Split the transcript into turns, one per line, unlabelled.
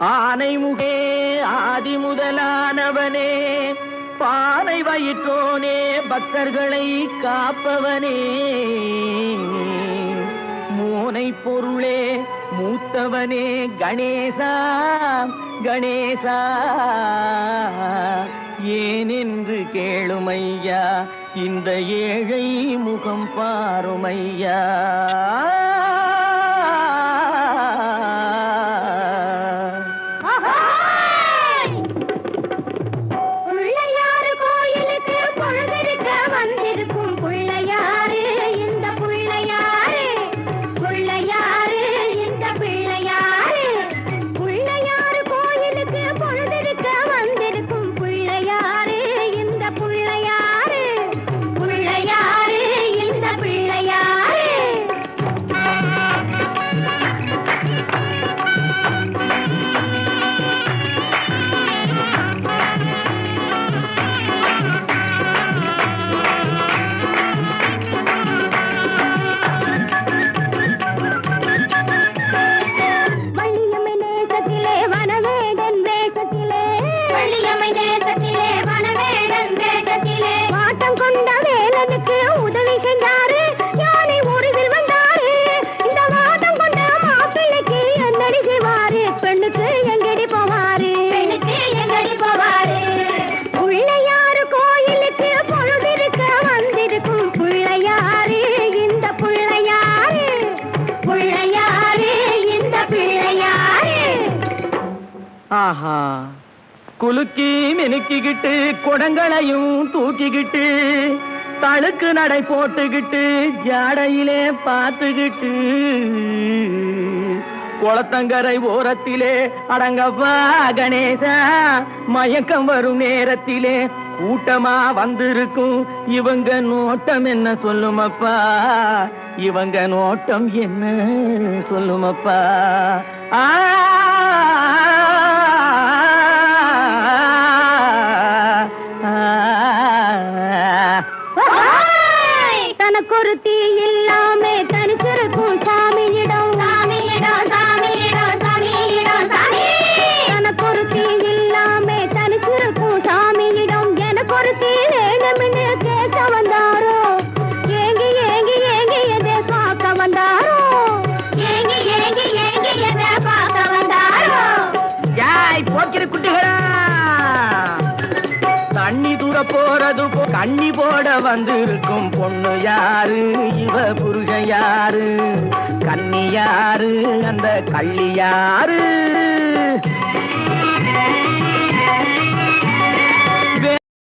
ஆனைமுகே ஆதி முதலானவனே, பானை வயிற்றோனே, பக்தர்களை காப்பவனே, மூனை பொருளே மூத்தவனே, கணேசா கணேசா, ஏனென்று கேளுமையா, இந்த ஏழை முகம் பாருமையா. ஆஹா, குலுக்கி மினுக்கிக்கிட்டு குடங்களையும் தூக்கிக்கிட்டு தழுக்கு நடை போட்டுக்கிட்டு ஜாடையிலே பார்த்துக்கிட்டு குளத்தங்கரை ஓரத்திலே அடங்கப்பா கணேசா, மயக்கம் வரும் நேரத்திலே கூட்டமா வந்திருக்கும் இவங்க நோட்டம் என்ன சொல்லுமப்பா, இவங்க நோட்டம் என்ன சொல்லுமப்பா.
தனக்கொருத்தி இல்லாம தனிச்சிருக்கும் சாமியிடம், சாமியிடம் சாமியிடம் சாமியிடம் சாமி. தனக்கொருத்தி இல்லாம தனிச்சிருக்கும் சாமியிடம் எனக்கொருத்தி வேணும்னு கேட்க வந்தாரோ, ஏங்கி ஏங்கி ஏங்கி எதை பார்க்க வந்தாரோ, ஏங்கி ஏங்கி ஏங்கி எதை பார்க்க வந்தாரோ.
யாய் போக்கிற குட்டிகளா, தண்ணி தூர போறது கண்ணி போட வந்திருக்கும் பொண்ணு யாரு, இவ புருஷ யாரு, கன்னி யாரு, அந்த கள்ளி யாரு.